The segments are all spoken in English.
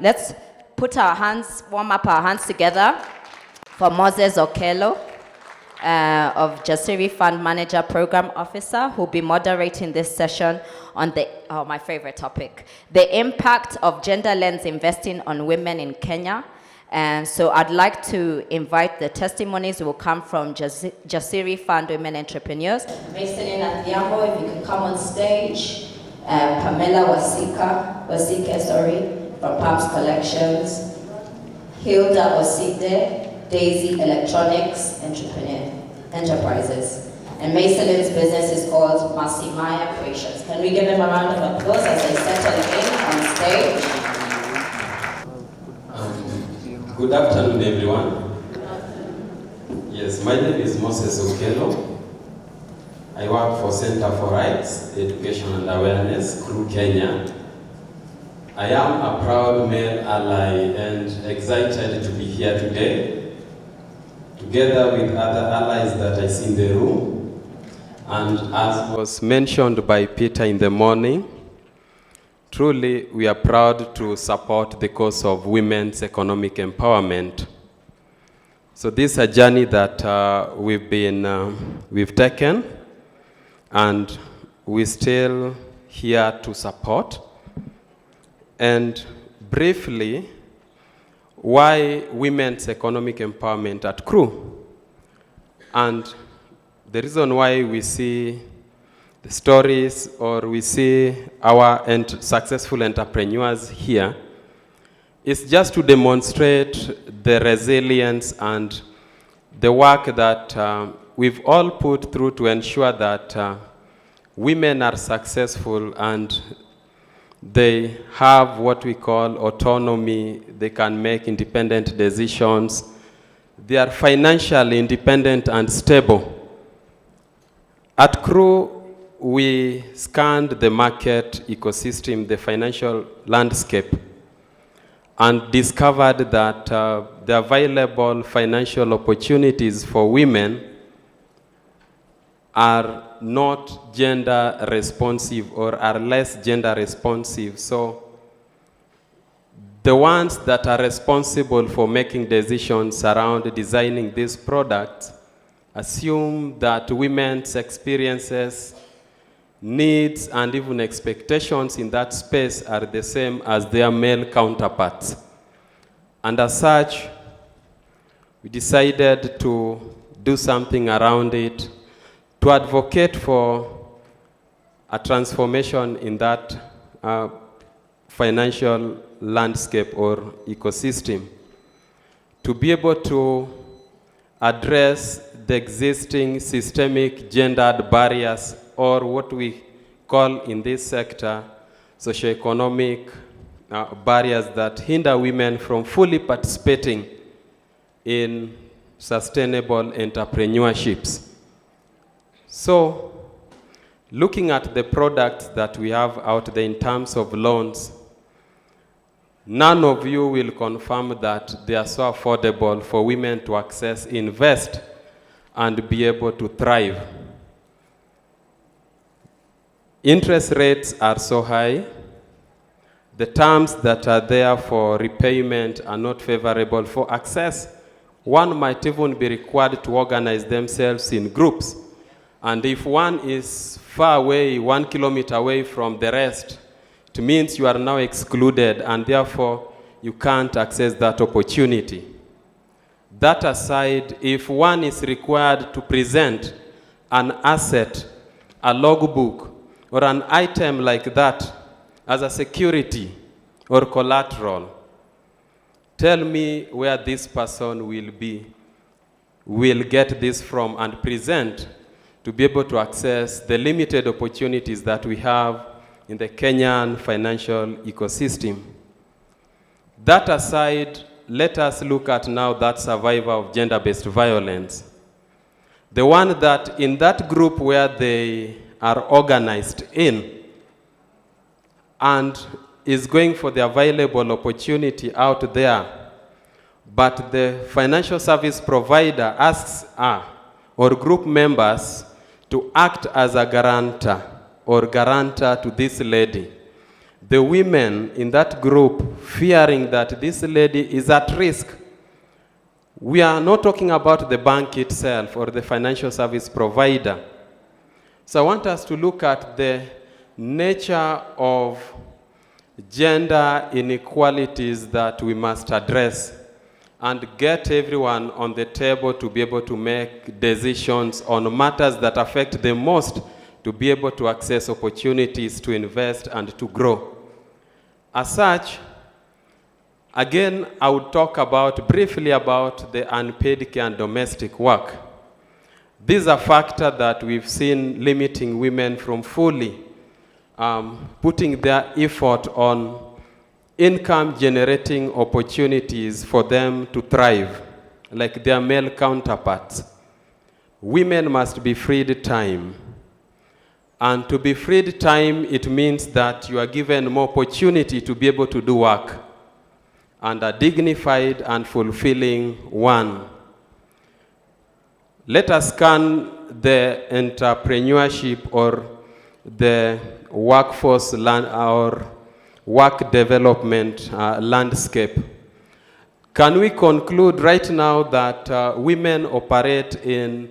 Let's warm up our hands together for Moses Okello of Jasiri Fund Manager Program Officer, who will be moderating this session on my favorite topic, the impact of gender lens investing on women in Kenya. And so I'd like to invite the testimonies will come from Jasiri Fund Women Entrepreneurs. Mason Athiambo, if you can come on stage. Pamela Wasike, from Palms Collections. Hilda Oside, Daisy Electronics Enterprises. And Mayson's business is called Masimaya Creations. Can we give them a round of applause as they settle in on stage? Good afternoon, everyone. Yes, my name is Moses Okello. I work for Center for Rights, Education and Awareness, CRU Kenya. I am a proud male ally and excited to be here today, together with other allies that I see in the room. And as was mentioned by Peter in the morning, truly we are proud to support the cause of women's economic empowerment. So this is a journey that we've taken, and we're still here to support. And briefly, why women's economic empowerment at CRU? And the reason why we see the stories or we see our successful entrepreneurs here is just to demonstrate the resilience and the work that we've all put through to ensure that women are successful and they have what we call autonomy. They can make independent decisions. They are financially independent and stable. At CRU, we scanned the market ecosystem, the financial landscape, and discovered that the available financial opportunities for women are not gender responsive or are less gender responsive. So the ones that are responsible for making decisions around designing these products assume that women's experiences, needs, and even expectations in that space are the same as their male counterparts. And as such, we decided to do something around it, to advocate for a transformation in that financial landscape or ecosystem, to be able to address the existing systemic gendered barriers, or what we call in this sector socioeconomic barriers that hinder women from fully participating in sustainable entrepreneurships. So, looking at the products that we have out there in terms of loans, none of you will confirm that they are so affordable for women to access, invest, and be able to thrive. Interest rates are so high. The terms that are there for repayment are not favorable for access. One might even be required to organize themselves in groups. And if one is far away, 1 kilometer away from the rest, it means you are now excluded, and therefore you can't access that opportunity. That aside, if one is required to present an asset, a logbook, or an item like that as a security or collateral, tell me where this person will get this from and present to be able to access the limited opportunities that we have in the Kenyan financial ecosystem. That aside, let us look at now that survivor of gender-based violence. The one that in that group where they are organized in and is going for the available opportunity out there, but the financial service provider asks or group members to act as a guarantor or guarantor to this lady. the women in that group fearing that this lady is at risk. We are not talking about the bank itself or the financial service provider. So I want us to look at the nature of gender inequalities that we must address and get everyone on the table to be able to make decisions on matters that affect them most, to be able to access opportunities to invest and to grow. As such, again, I would talk briefly about the unpaid care and domestic work. This is a factor that we've seen limiting women from fully putting their effort on income-generating opportunities for them to thrive, like their male counterparts. Women must be freed time. And to be freed time, it means that you are given more opportunity to be able to do work, and a dignified and fulfilling one. Let us scan the entrepreneurship or the workforce or work development landscape. Can we conclude right now that women operate in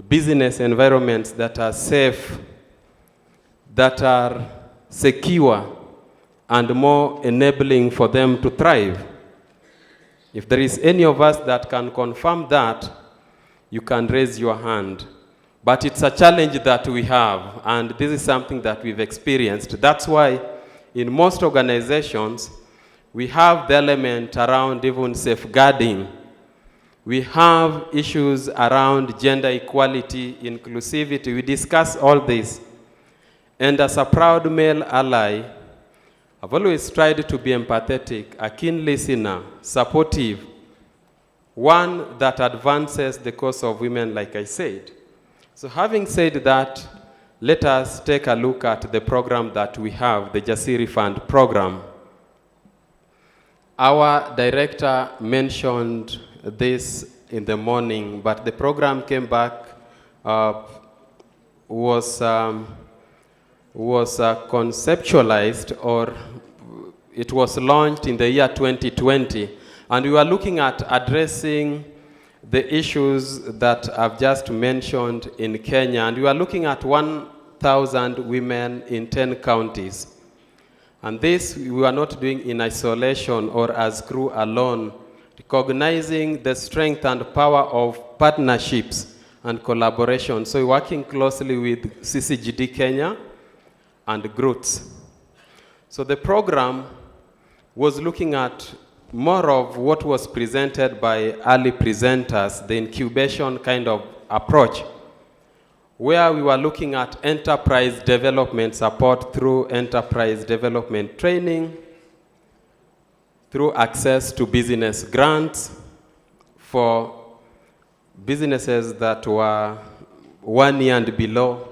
business environments that are safe, that are secure, and more enabling for them to thrive? If there is any of us that can confirm that, you can raise your hand. But it's a challenge that we have, and this is something that we've experienced. That's why in most organizations, we have the element around even safeguarding. We have issues around gender equality, inclusivity. We discuss all this. And as a proud male ally, I've always tried to be empathetic, a keen listener, supportive, one that advances the cause of women, like I said. So having said that, let us take a look at the program that we have, the Jasiri Fund program. Our director mentioned this in the morning, but the program came back, was conceptualized, or it was launched in the year 2020, and we were looking at addressing the issues that I've just mentioned in Kenya, and we are looking at 1,000 women in 10 counties. And this we are not doing in isolation or as crew alone, recognizing the strength and power of partnerships and collaboration. So we're working closely with CCGD Kenya and GROOTS. So the program was looking at more of what was presented by early presenters, the incubation kind of approach, where we were looking at enterprise development support through enterprise development training, through access to business grants for businesses that were 1 year and below,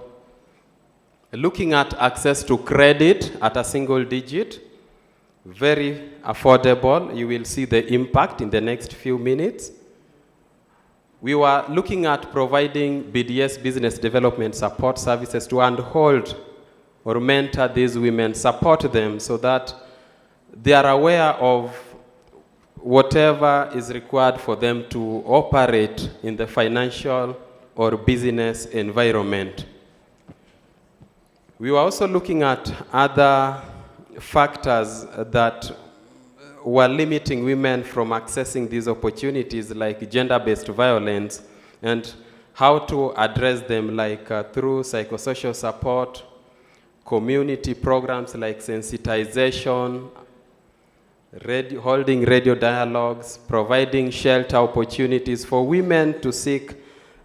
looking at access to credit at a single digit, very affordable. You will see the impact in the next few minutes. We were looking at providing BDS, business development support services, to handhold or mentor these women, support them so that they are aware of whatever is required for them to operate in the financial or business environment. We were also looking at other factors that were limiting women from accessing these opportunities, like gender-based violence, and how to address them, like through psychosocial support, community programs like sensitization, holding radio dialogues, providing shelter opportunities for women to seek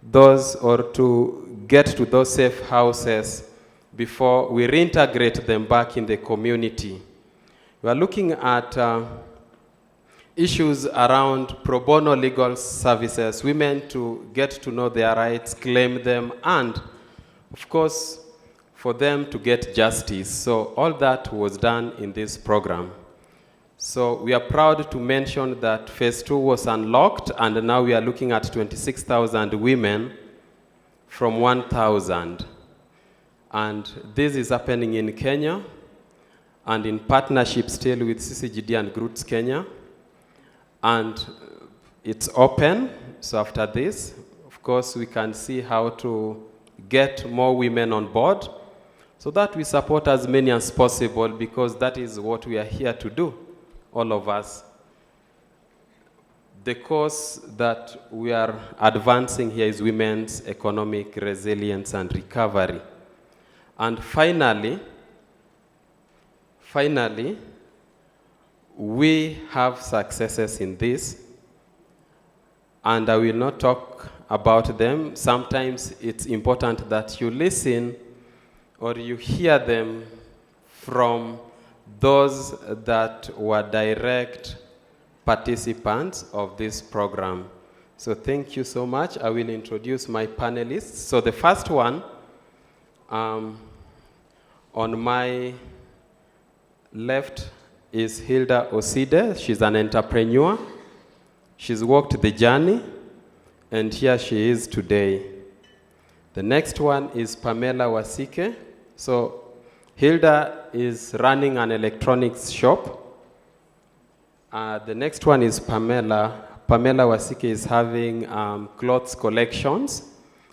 those or to get to those safe houses before we reintegrate them back in the community. We are looking at issues around pro bono legal services, women to get to know their rights, claim them, and, of course, for them to get justice. So all that was done in this program. So we are proud to mention that phase 2 was unlocked, and now we are looking at 26,000 women from 1,000. And this is happening in Kenya. and in partnership still with CCGD and Roots Kenya. And it's open, so after this, of course, we can see how to get more women on board so that we support as many as possible, because that is what we are here to do, all of us. The cause that we are advancing here is women's economic resilience and recovery. And finally, we have successes in this, and I will not talk about them. Sometimes it's important that you listen or you hear them from those that were direct participants of this program. So thank you so much. I will introduce my panelists. So the first one, on my left is Hilda Oside. She's an entrepreneur. She's walked the journey, and here she is today. The next one is Pamela Wasike. So Hilda is running an electronics shop. The next one is Pamela. Pamela Wasike is having clothes collections.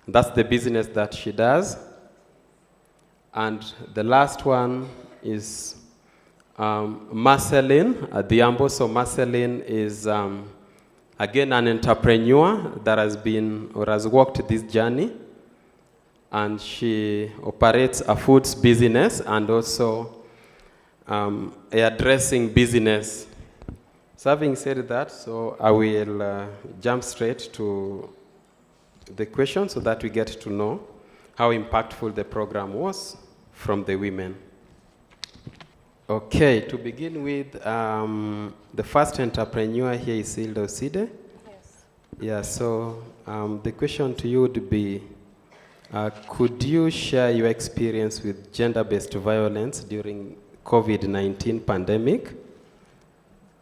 That's the business that she does. And the last one is Marceline Adhiambo. So Marceline is, again, an entrepreneur that has been or has walked this journey. And she operates a foods business and also a hairdressing business. So having said that, so I will jump straight to the question so that we get to know how impactful the program was from the women. Okay, to begin with, the first entrepreneur here is Hilda Oside. Yes. Yeah, so the question to you would be, could you share your experience with gender-based violence during COVID-19 pandemic,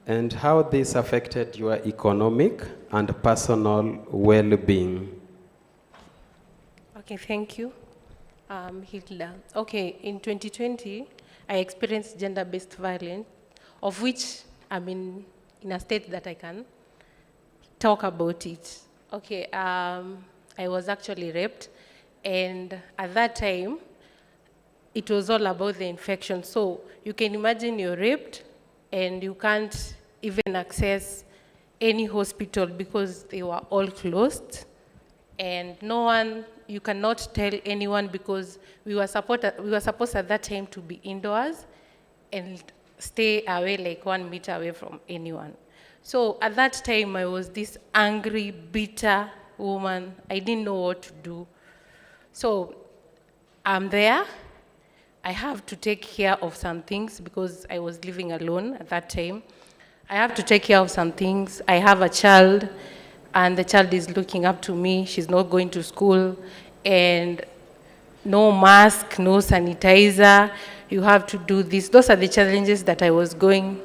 and how this affected your economic and personal well-being? Okay, thank you, Hilda. Okay, in 2020, I experienced gender-based violence, of which I'm in a state that I can talk about it. Okay, I was actually raped, and at that time, it was all about the infection. So you can imagine you're raped, and you can't even access any hospital because they were all closed, and no one, you cannot tell anyone because we were supposed at that time to be indoors and stay away like 1 meter away from anyone. So at that time, I was this angry, bitter woman. I didn't know what to do. So I'm there. I have to take care of some things because I was living alone at that time. I have to take care of some things. I have a child, and the child is looking up to me. She's not going to school, and no mask, no sanitizer. You have to do this. Those are the challenges that I was going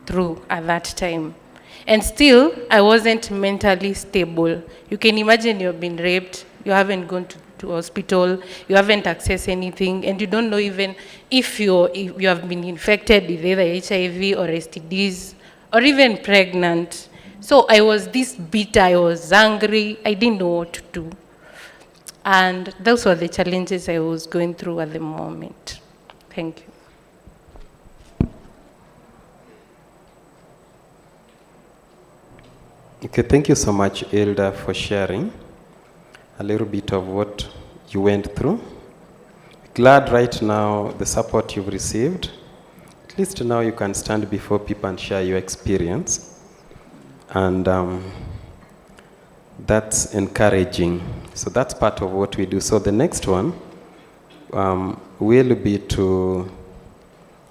through at that time. And still, I wasn't mentally stable. You can imagine you've been raped, you haven't gone to hospital, you haven't accessed anything, and you don't know even if you have been infected with either HIV or STDs, or even pregnant. So I was this bitter, I was angry, I didn't know what to do. And those were the challenges I was going through at the moment. Thank you. Okay, thank you so much, Hilda, for sharing a little bit of what you went through. Glad right now the support you've received. At least now you can stand before people and share your experience. And that's encouraging. So that's part of what we do. So the next one will be to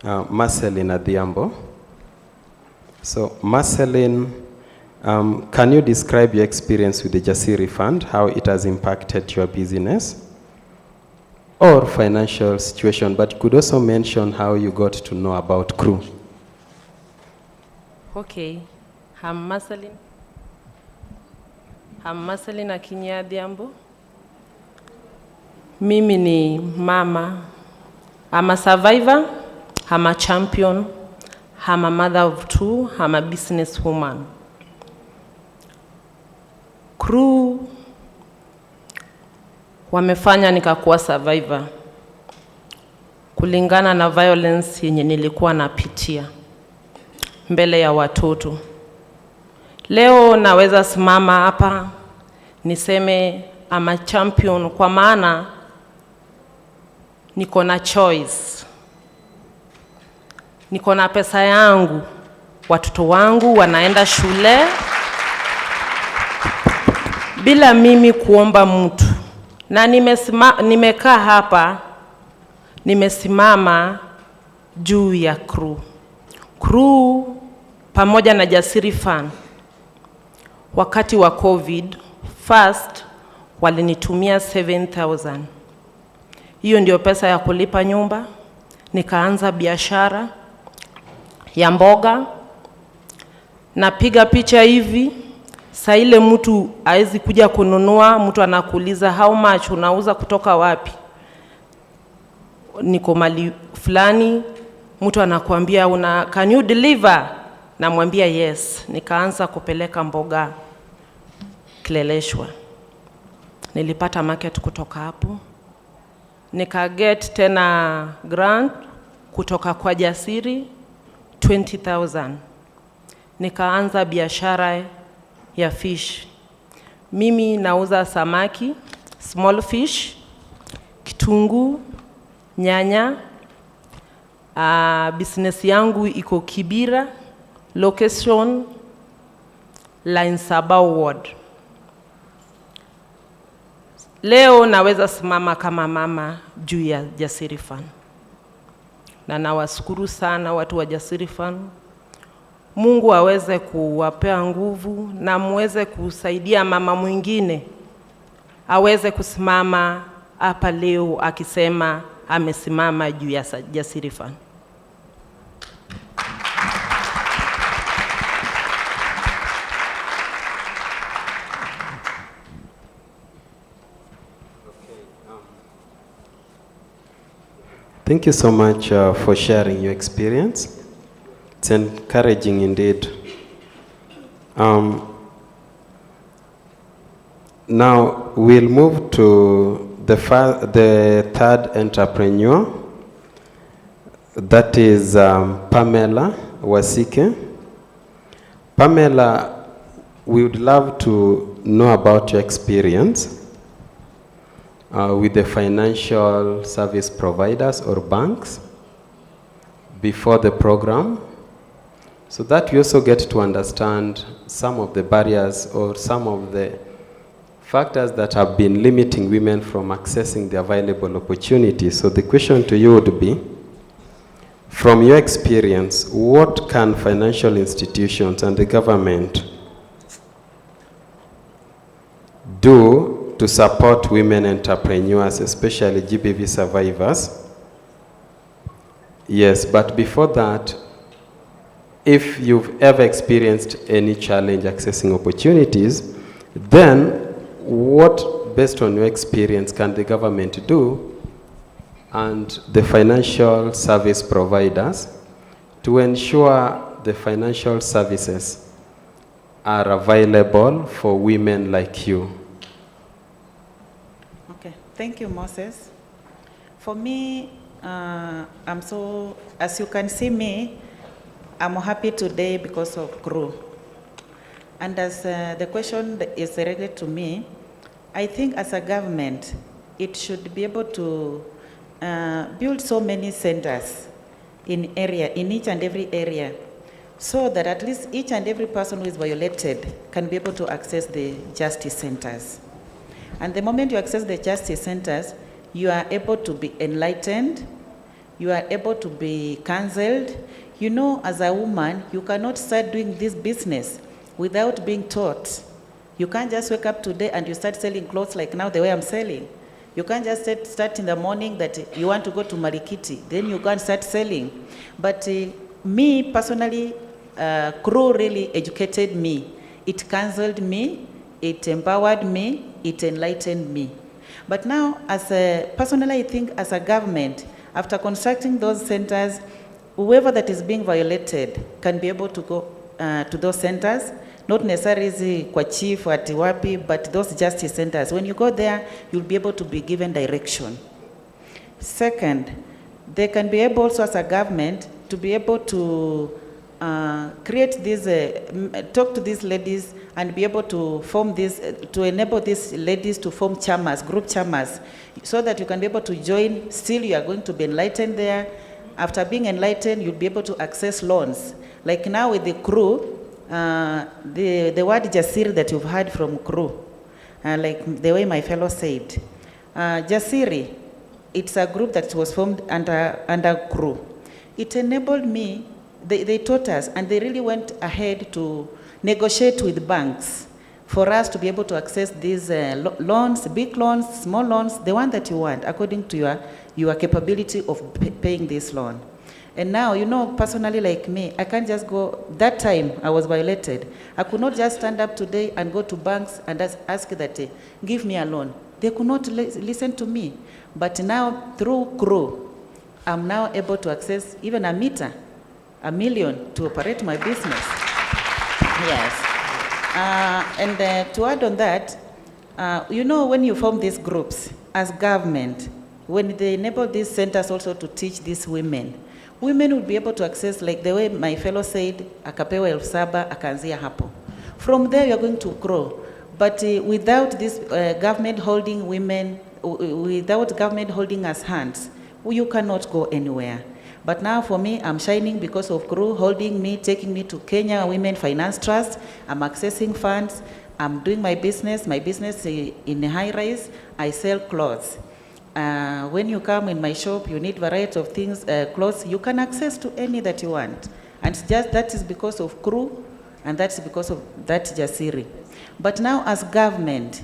Marceline Adhiambo. So Marceline, can you describe your experience with the Jasiri Fund, how it has impacted your business or financial situation, but you could also mention how you got to know about CRU. Okay, I'm Marceline Akinya Adhiambo. Mimi ni mama. I'm a survivor I'm a champion. I'm a mother of two. I'm a businesswoman. Crew wamefanya nikakuwa survivor kulingana na violence yenye nilikuwa napitia mbele ya watoto. Leo naweza simama hapa niseme I'm a champion kwa maana niko na choice. Niko na pesa yangu, watoto wangu wanaenda shule bila mimi kuomba mtu. Na nimekaa hapa, nimesimama juu ya crew. Crew pamoja na Jasiri Fund. Wakati wa COVID, first walinitumia 7,000. Hiyo ndio pesa ya kulipa nyumba. Nikaanza biashara ya mboga. Napiga picha hivi. Saa ile mtu hawezi kuja kununua, mtu anakuuliza how much, unauza kutoka wapi? Niko mali fulani, mtu anakuambia can you deliver? Namwambia yes. Nikaanza kupeleka mboga Kileleshwa. Nilipata market kutoka hapo. Nikaget tena grant kutoka kwa Jasiri 20,000. Nikaanza biashara ya fish. Mimi nauza samaki, small fish, kitunguu, nyanya. Business yangu iko Kibira, location Line Sabau Ward. Leo naweza simama kama mama juu ya Jasiri Fund. Na nawashukuru sana watu wa Jasiri Fund. Mungu aweze kuwapea nguvu na muweze kusaidia mama mwingine aweze kusimama hapa leo akisema amesimama juu ya Jasiri Fund. Thank you so much for sharing your experience. It's encouraging indeed. Now we'll move to the third entrepreneur. That is Pamela Wasike. Pamela, we would love to know about your experience with the financial service providers or banks before the program, so that we also get to understand some of the barriers or some of the factors that have been limiting women from accessing the available opportunities. So the question to you would be, from your experience, what can financial institutions and the government do to support women entrepreneurs, especially GBV survivors? Yes, but before that, if you've ever experienced any challenge accessing opportunities, then what, based on your experience, can the government do and the financial service providers to ensure the financial services are available for women like you? Okay, thank you, Moses. For me, as you can see me, I'm happy today because of GROW. And as the question is related to me, I think as a government, it should be able to build so many centers in each and every area, so that at least each and every person who is violated can be able to access the justice centers. And the moment you access the justice centers, you are able to be enlightened, you are able to be counseled. You know, as a woman, you cannot start doing this business without being taught. You can't just wake up today and you start selling clothes like now the way I'm selling. You can't just start in the morning that you want to go to Marikiti, then you can't start selling. But me personally, GROW really educated me. It counseled me, it empowered me, it enlightened me. But now, personally, I think as a government, after constructing those centers, whoever that is being violated can be able to go to those centers, not necessarily kwa chief at wapi, but those justice centers. When you go there, you'll be able to be given direction. Second, they can be able also as a government to be able to create these, talk to these ladies and be able to form this, to enable these ladies to form chamas, group chamas, so that you can be able to join. Still, you are going to be enlightened there. After being enlightened, you'll be able to access loans. Like now with the crew, the word Jasiri that you've heard from crew, like the way my fellow said, Jasiri, it's a group that was formed under crew. It enabled me, they taught us, and they really went ahead to negotiate with banks for us to be able to access these loans, big loans, small loans, the one that you want, according to your capability of paying this loan. And now, you know, personally like me, I can't just go, that time I was violated. I could not just stand up today and go to banks and ask that, give me a loan. They could not listen to me. But now, through crew, I'm now able to access even a meter, $1 million to operate my business. Yes. And to add on that, you know, when you form these groups as government, when they enable these centers also to teach these women will be able to access, like the way my fellow said, akapewa 7,000 akaanzia hapo. From there, you're going to grow. But without this government holding women, without government holding us hands, you cannot go anywhere. But now for me, I'm shining because of crew holding me, taking me to Kenya Women Finance Trust. I'm accessing funds. I'm doing my business in a high rise. I sell clothes. When you come in my shop, you need variety of things, clothes, you can access to any that you want. And just that is because of crew, and that's because of that Jasiri. But now as government,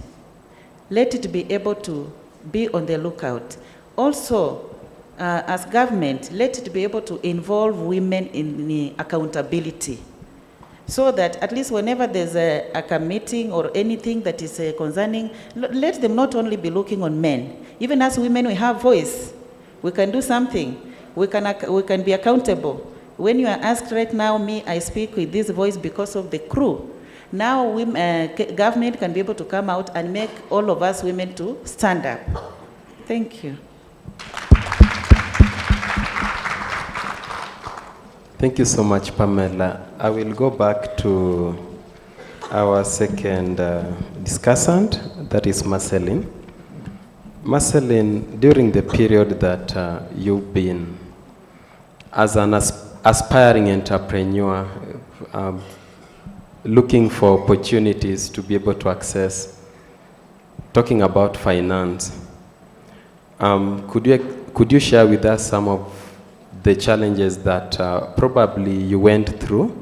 let it be able to be on the lookout. Also, as government, let it be able to involve women in the accountability. So that at least whenever there's a meeting or anything that is concerning, let them not only be looking on men. Even as women, we have voice. We can do something. We can be accountable. When you are asked right now, me, I speak with this voice because of the crew. Now, government can be able to come out and make all of us women to stand up. Thank you. Thank you so much, Pamela. I will go back to our second discussant, that is Marceline. Marceline, during the period that you've been as an aspiring entrepreneur, looking for opportunities to be able to access, talking about finance, could you share with us some of the challenges that probably you went through,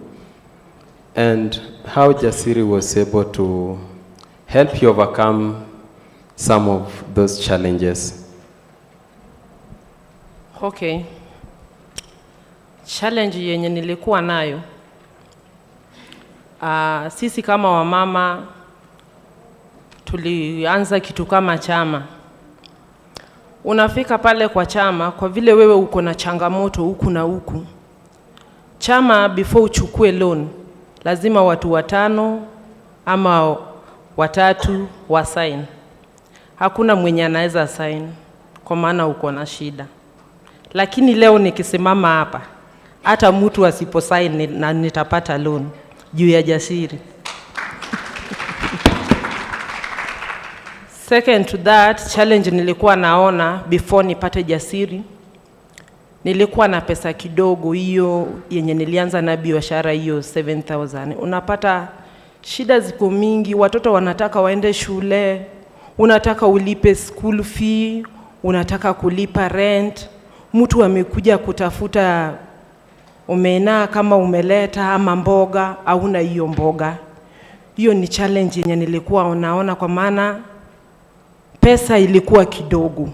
and how Jasiri was able to help you overcome some of those challenges? Okay. Challenge yenye nilikuwa nayo, sisi kama wamama tulianza kitu kama chama. Unafika pale kwa chama, kwa vile wewe uko na changamoto huku na huku. Chama before uchukue loan, lazima watu 5 ama 3 wa sign. Hakuna mwenye anaweza sign kwa maana uko na shida. Lakini leo nikisimama hapa, hata mtu asipo sign na nitapata loan juu ya Jasiri. Second to that, challenge nilikuwa naona before nipate Jasiri, nilikuwa na pesa kidogo hiyo yenye nilianza na biashara hiyo 7,000. Unapata shida ziko mingi, watoto wanataka waende shule, unataka ulipe school fee, unataka kulipa rent, mtu amekuja kutafuta omena kama umeleta ama mboga, hauna hiyo mboga. Hiyo ni challenge yenye nilikuwa naona kwa maana pesa ilikuwa kidogo.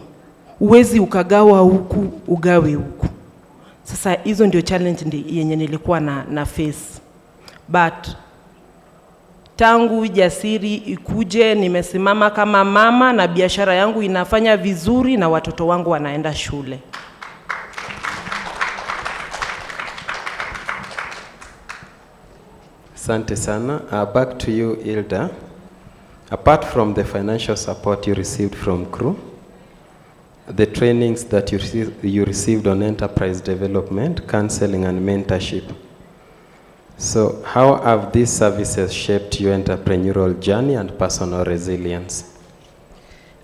Uwezi ukagawa huku, ugawe huku. Sasa hizo ndio challenge yenye nilikuwa na face. But tangu Jasiri ikuje, nimesimama kama mama na biashara yangu inafanya vizuri na watoto wangu wanaenda shule. Asante sana. Back to you, Hilda. Apart from the financial support you received from CRU, the trainings that you received on enterprise development, counseling, and mentorship. So how have these services shaped your entrepreneurial journey and personal resilience?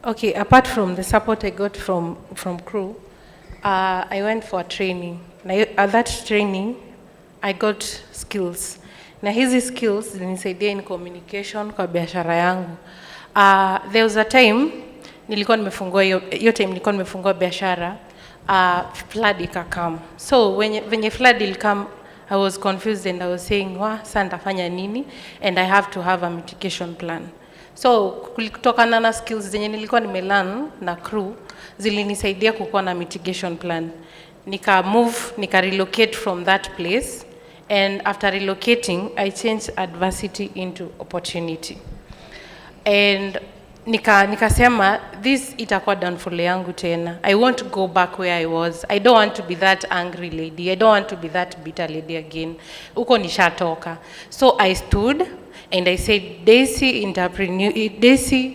Okay, apart from the support I got from CRU, I went for training. At that training, I got skills. Na hizi skills zilinisaidia in communication kwa biashara yangu. There was a time nilikuwa nimefungua hiyo time nilikuwa nimefungua biashara, flood ikakam. So when flood ilikam, I was confused and I was saying, sasa nitafanya nini? And I have to have a mitigation plan. So kutokana na skills zenye nilikuwa nimelearn na CRU zilinisaidia kukuwa na mitigation plan. Nika relocate from that place, and after relocating I changed adversity into opportunity. And nikasema this itakuwa downfall yangu tena. I want to go back where I was. I don't want to be that angry lady. I don't want to be that bitter lady again. Uko nishatoka. So I stood and I said, Daisy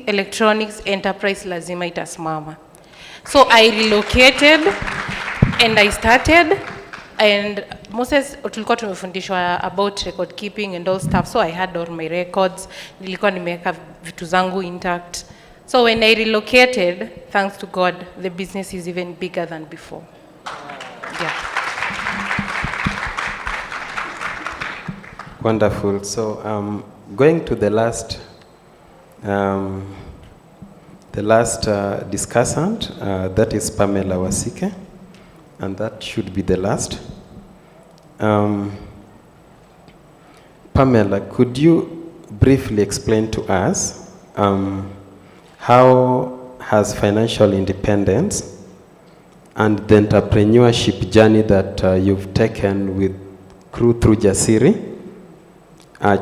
Electronics Enterprise lazima itasimama. So I relocated and I started, and Moses tulikuwa tumefundishwa about record keeping and all stuff, so I had all my records, nilikuwa nimeweka vitu zangu intact. So when I relocated, thanks to God, the business is even bigger than before. Yeah. Wonderful. So going to the last discussant, that is Pamela Wasike, and that should be the last. Pamela, could you briefly explain to us how has financial independence and the entrepreneurship journey that you've taken with CRU through Jasiri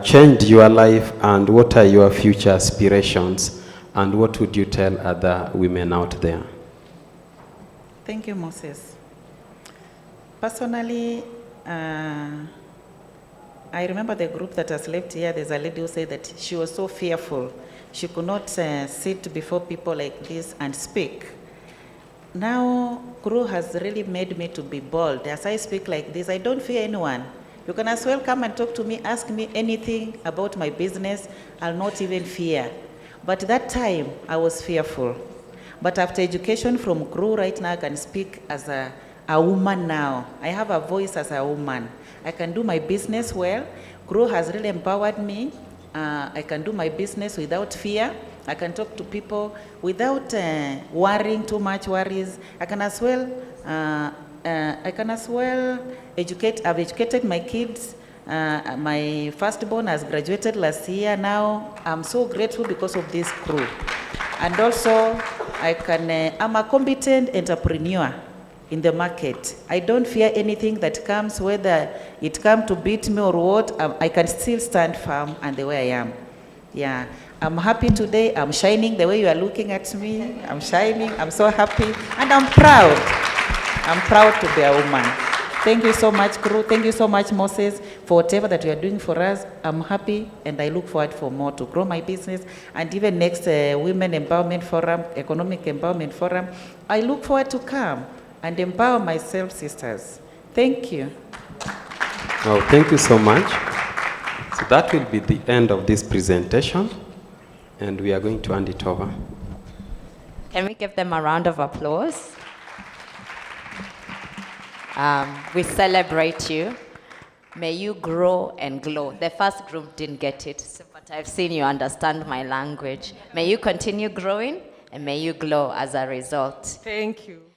changed your life, and what are your future aspirations, and what would you tell other women out there? Thank you, Moses. Personally, I remember the group that has left here. There's a lady who said that she was so fearful. She could not sit before people like this and speak. Now, CRU has really made me to be bold. As I speak like this, I don't fear anyone. You can as well come and talk to me, ask me anything about my business. I'll not even fear. But that time, I was fearful. But after education from CRU, right now I can speak as a woman now. I have a voice as a woman. I can do my business well. CRU has really empowered me. I can do my business without fear. I can talk to people without worrying too much worries. I can as well educate. I've educated my kids. My firstborn has graduated last year. Now I'm so grateful because of this CRU. And also, I'm a competent entrepreneur in the market. I don't fear anything that comes, whether it comes to beat me or what. I can still stand firm and the way I am. Yeah, I'm happy today. I'm shining the way you are looking at me. I'm shining. I'm so happy, and I'm proud. I'm proud to be a woman. Thank you so much, CRU. Thank you so much, Moses, for whatever that you are doing for us. I'm happy, and I look forward for more to grow my business. And even next Women Empowerment Forum, Economic Empowerment Forum, I look forward to come and empower myself, sisters. Thank you. Oh, thank you so much. So that will be the end of this presentation, and we are going to hand it over. Can we give them a round of applause? We celebrate you. May you grow and glow. The first group didn't get it, but I've seen you understand my language. May you continue growing, and may you glow as a result. Thank you.